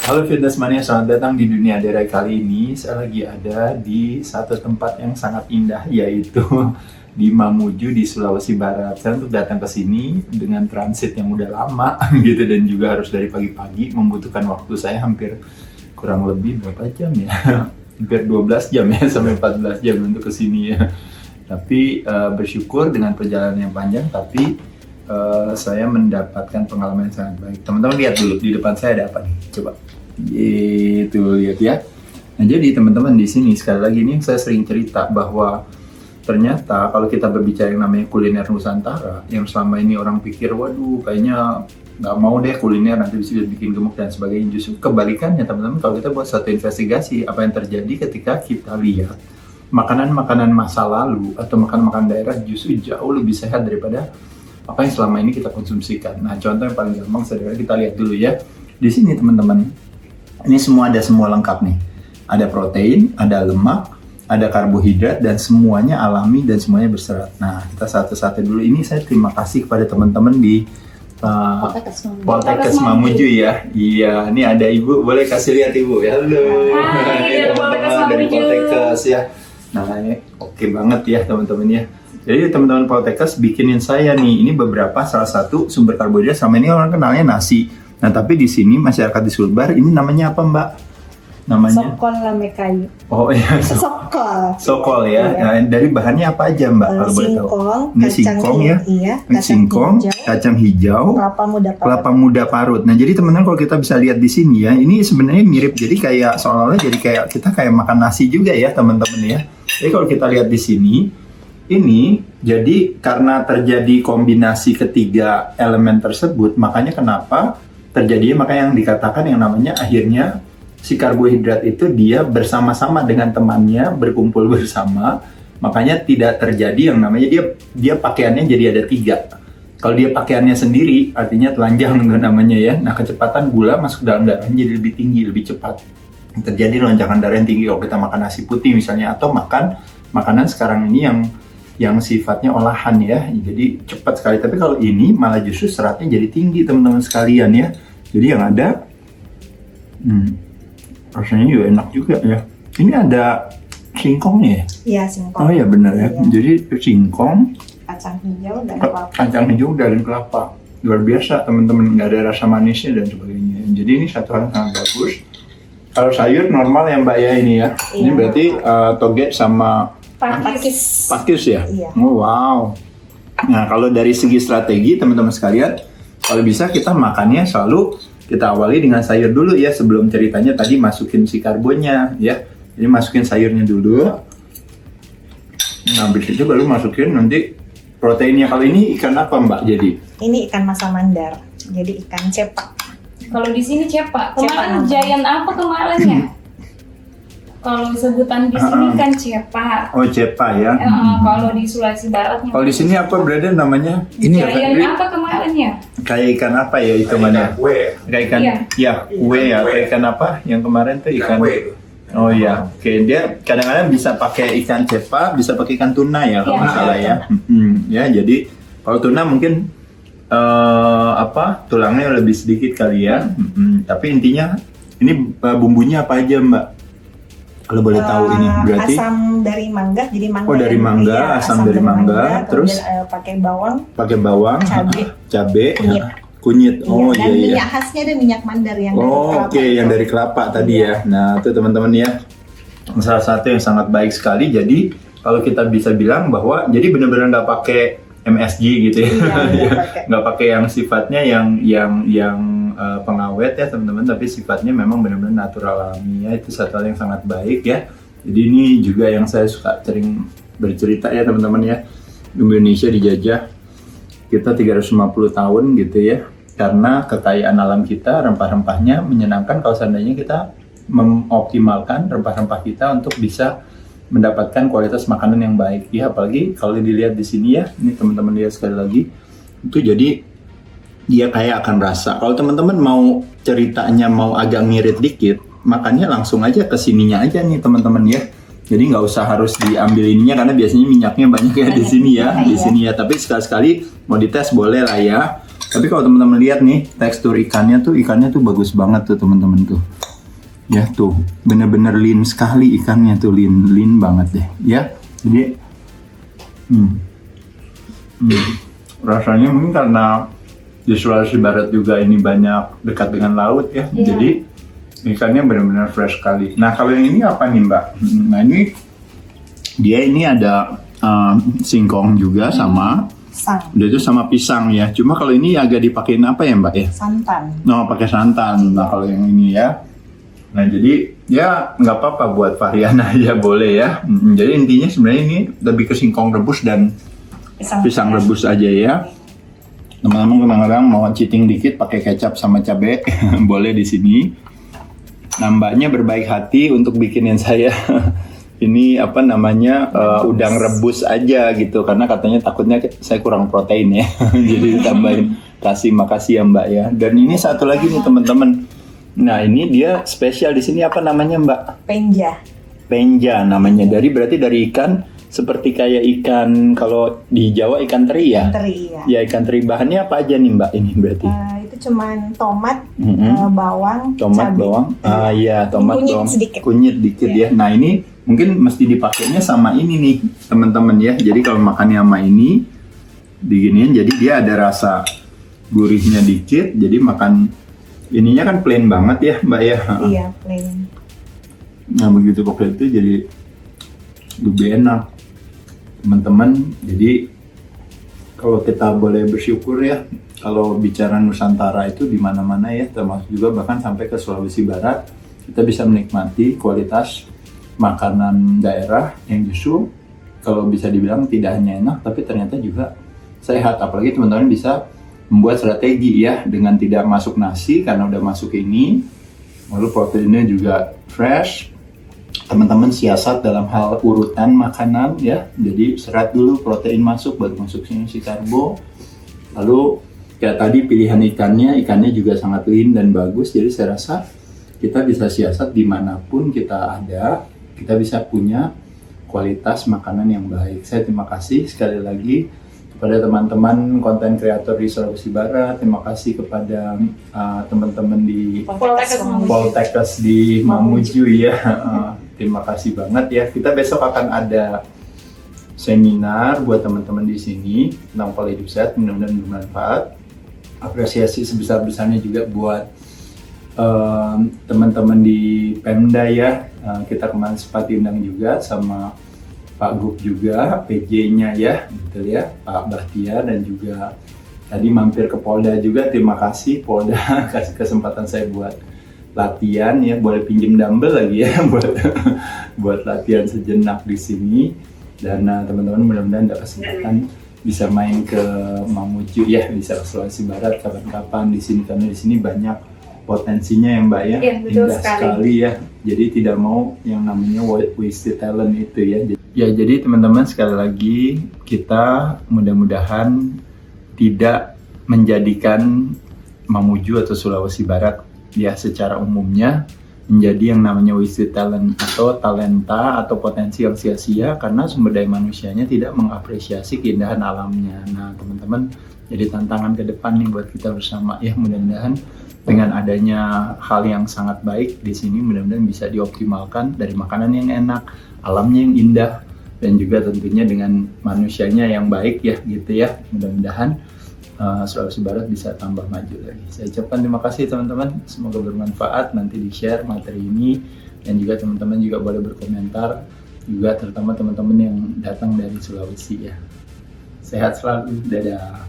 Halo Fitness Mania, selamat datang di Dunia Derai. Kali ini saya lagi ada di satu tempat yang sangat indah, yaitu di Mamuju di Sulawesi Barat. Saya untuk datang ke sini dengan transit yang udah lama gitu, dan juga harus dari pagi-pagi, membutuhkan waktu saya hampir kurang lebih berapa jam ya? Hampir 12 jam ya, sampai 14 jam untuk ke sini ya. Tapi bersyukur dengan perjalanan yang panjang, tapi saya mendapatkan pengalaman yang sangat baik. Teman-teman lihat dulu di depan saya ada apa nih? Coba. Itu lihat ya. Nah, jadi teman-teman di sini sekali lagi ini saya sering cerita bahwa ternyata kalau kita berbicara yang namanya kuliner Nusantara, yang selama ini orang pikir, waduh kayaknya nggak mau deh kuliner, nanti bisa bikin gemuk dan sebagainya. Justru kebalikannya teman-teman, kalau kita buat satu investigasi apa yang terjadi ketika kita lihat makanan-makanan masa lalu atau makanan-makanan daerah justru jauh lebih sehat daripada apa yang selama ini kita konsumsikan. Nah, contoh yang paling gampang sederhana kita lihat dulu ya. Di sini teman-teman, ini semua lengkap nih. Ada protein, ada lemak, ada karbohidrat, dan semuanya alami dan semuanya berserat. Nah, kita satu-satu dulu. Ini saya terima kasih kepada teman-teman di Poltekkes Mamuju ya. Iya, ini ada Ibu, boleh kasih lihat Ibu ya. Halo. Hai, teman-teman dari Poltekkes ya. Nah, ini oke banget ya teman-teman ya. Jadi teman-teman Poltekkes bikinin saya nih, ini beberapa salah satu sumber karbohidrat. Selama ini orang kenalnya nasi. Nah, tapi di sini masyarakat di Sulbar ini namanya apa, Mbak? Namanya Sokol lame kayu. Oh iya, sokol ya. Iya. Nah, dari bahannya apa aja, Mbak? Kalau boleh tahu. Ini singkong ya. Iya, Singkong, kacang hijau, kelapa muda parut. Nah, jadi teman-teman kalau kita bisa lihat di sini ya, ini sebenarnya mirip. Jadi kayak seolah-olah jadi kayak kita kayak makan nasi juga ya, teman-teman ya. Jadi kalau kita lihat di sini, ini jadi karena terjadi kombinasi ketiga elemen tersebut, makanya kenapa terjadinya, maka yang dikatakan yang namanya akhirnya si karbohidrat itu dia bersama-sama dengan temannya berkumpul bersama, makanya tidak terjadi yang namanya dia pakaiannya jadi ada 3. Kalau dia pakaiannya sendiri artinya telanjang namanya ya. Nah, kecepatan gula masuk dalam darahnya jadi lebih tinggi, lebih cepat. Terjadi lonjakan darah yang tinggi kalau kita makan nasi putih misalnya, atau makan makanan sekarang ini yang sifatnya olahan ya, jadi cepat sekali. Tapi kalau ini malah justru seratnya jadi tinggi teman-teman sekalian ya. Jadi yang ada rasanya juga enak juga ya. Ini ada singkongnya ya? Iya, singkong. Oh iya benar ya. Iya. Jadi singkong, Kacang hijau dan kelapa. kacang hijau dan kelapa. Luar biasa teman-teman, nggak ada rasa manisnya dan sebagainya. Jadi ini satu hal yang sangat bagus. Kalau sayur normal ya Mbak ya ini ya. Iya. Ini berarti toge sama pakis ya? Iya. Oh, wow. Nah, kalau dari segi strategi teman-teman sekalian, kalau bisa kita makannya selalu kita awali dengan sayur dulu ya, sebelum ceritanya tadi masukin si karbonnya ya. Jadi masukin sayurnya dulu. Nah, habis itu baru masukin nanti proteinnya. Kalau ini ikan apa Mbak jadi? Ini ikan masa mandar. Jadi ikan cepak. Kalau di sini cepak. Cepak. Kemarin giant apa kemarin ya? Kalau sebutan di sini kan cepak. Oh, cepa ya. Kalau di Sulawesi Barat. Kalau di sini apa berada namanya? Ini giant apa kemarin ya? kayak ikan apa ya itu mana? Kayak ikan Iya. ya, kue ya. Kayak ikan apa? Yang kemarin tuh ikan. Oh iya, oke, dia kadang-kadang bisa pakai ikan cepa, bisa pakai ikan tuna ya kalau Iya. nggak salah ya. Ya, jadi kalau tuna mungkin tulangnya lebih sedikit kali ya. Tapi intinya ini bumbunya apa aja Mbak? Kalau boleh tahu ini berarti asam dari mangga, jadi mangga. Oh, dari mangga, Iya, asam dari mangga, terus pakai bawang, cabe, kunyit. Oh dan iya. minyak khasnya ada minyak mandar yang dari Oh kelapa. oke, yang dari kelapa tadi ya. Nah itu teman-teman ya, salah satu yang sangat baik sekali. Jadi kalau kita bisa bilang bahwa jadi benar-benar nggak pakai MSG gitu ya, Iya, nggak pakai yang sifatnya yang pengawet ya teman-teman, tapi sifatnya memang benar-benar natural alami ya. Itu satu hal yang sangat baik ya. Jadi ini juga yang saya suka sering bercerita ya teman-teman ya. Indonesia dijajah kita 350 tahun gitu ya, karena kekayaan alam kita, rempah-rempahnya menyenangkan kalau seandainya kita mengoptimalkan rempah-rempah kita untuk bisa mendapatkan kualitas makanan yang baik ya. Apalagi kalau dilihat di sini ya, ini teman-teman lihat sekali lagi, itu jadi dia kayak akan rasa. Kalau teman-teman mau ceritanya mau agak ngirit dikit, makannya langsung aja ke sininya aja nih teman-teman ya. Jadi nggak usah harus diambil ininya karena biasanya minyaknya banyak ya di sini ya, di sini ya. Tapi sekali-sekali mau dites boleh lah ya. Tapi kalau teman-teman lihat nih, tekstur ikannya tuh bagus banget tuh teman-teman tuh. Ya tuh, bener-bener lean sekali ikannya tuh, lean banget deh. Ya, jadi rasanya mungkin karena di Sulawesi Barat juga ini banyak dekat dengan laut ya, jadi ikannya benar-benar fresh sekali. Nah kalau yang ini apa nih Mbak? Nah ini ada singkong juga sama Pisang. udah itu sama pisang ya. Cuma kalau ini agak dipakein apa ya Mbak ya? Santan. No, pakai santan. Nah kalau yang ini ya, nah jadi ya nggak apa-apa buat varian aja boleh ya. Jadi intinya sebenarnya ini lebih ke singkong rebus dan pisang rebus aja ya. Teman-teman kadang-kadang mau cheating dikit pakai kecap sama cabai boleh di sini. Nah mbaknya berbaik hati untuk bikinin saya ini apa namanya udang rebus aja gitu karena katanya takutnya saya kurang protein ya. Jadi ditambahin makasih ya mbak ya. Dan ini satu lagi nih teman-teman. Nah ini dia spesial di sini apa namanya mbak? Penja. Penja namanya. Berarti dari ikan seperti kayak ikan kalau di Jawa ikan teri ya? Teri ya. Ya ikan teri. Bahannya apa aja nih mbak ini berarti? Itu cuman tomat, bawang, Tomat, cabai. bawang. Iya tomat, Kunyit bawang. sedikit. Kunyit dikit ya. Nah ini mungkin mesti dipakainya sama ini nih teman-teman ya. Jadi kalau makannya sama ini diginiin jadi dia ada rasa gurihnya dikit. Jadi makan ininya kan plain banget ya mbak ya. Iya, plain. Nah begitu pakai itu jadi lebih enak teman-teman. Jadi kalau kita boleh bersyukur ya, kalau bicara Nusantara itu di mana-mana ya, termasuk juga bahkan sampai ke Sulawesi Barat, kita bisa menikmati kualitas makanan daerah yang justru kalau bisa dibilang tidak hanya enak tapi ternyata juga sehat. Apalagi teman-teman bisa membuat strategi ya dengan tidak masuk nasi karena udah masuk ini, lalu proteinnya juga fresh. Teman-teman siasat dalam hal urutan makanan ya, jadi serat dulu protein masuk baru masuk sini si karbo. Lalu kayak tadi pilihan ikannya juga sangat lean dan bagus, jadi saya rasa kita bisa siasat dimanapun kita ada, kita bisa punya kualitas makanan yang baik. Saya terima kasih sekali lagi kepada teman-teman konten kreator di Sulawesi Barat, terima kasih kepada teman-teman di Poltekkes di Mamuju ya. Terima kasih banget ya. Kita besok akan ada seminar buat teman-teman di sini tentang pola hidup sehat, mudah-mudahan bermanfaat. Apresiasi sebesar-besarnya juga buat teman-teman di Pemda ya. Kita kemarin sempat diundang juga sama Pak Gup juga, PJ-nya ya, betul ya, Pak Bahtiar dan juga tadi mampir ke Polda juga. Terima kasih Polda kasih kesempatan saya buat latihan ya, boleh pinjem dumbbell lagi ya buat latihan sejenak di sini. Dan teman-teman mudah-mudahan ada kesempatan bisa main ke Mamuju ya, bisa ke Sulawesi Barat kapan-kapan di sini karena di sini banyak potensinya ya mbak ya, betul indah sekali ya. Jadi tidak mau yang namanya wasted talent itu ya. Ya jadi teman-teman sekali lagi kita mudah-mudahan tidak menjadikan Mamuju atau Sulawesi Barat ya secara umumnya menjadi yang namanya wasted talent atau talenta atau potensi yang sia-sia karena sumber daya manusianya tidak mengapresiasi keindahan alamnya. Nah teman-teman jadi tantangan ke depan nih buat kita bersama ya, mudah-mudahan dengan adanya hal yang sangat baik di sini mudah-mudahan bisa dioptimalkan dari makanan yang enak, alamnya yang indah dan juga tentunya dengan manusianya yang baik ya gitu ya. Mudah-mudahan Sulawesi Barat bisa tambah maju lagi. Saya ucapkan terima kasih teman-teman, semoga bermanfaat. Nanti di-share materi ini dan juga teman-teman juga boleh berkomentar juga, terutama teman-teman yang datang dari Sulawesi ya. Sehat selalu, dadah.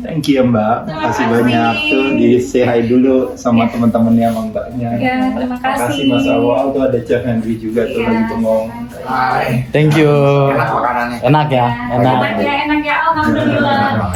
Thank you mbak, terima kasih banyak. Tuh di say hi dulu sama teman-temannya sama mbaknya. Ya, terima kasih. Mas Awal tuh ada Chef Henry juga tuh lagi bengong. Thank you. Enak makanannya. Enak ya, enak. Enak ya, alhamdulillah.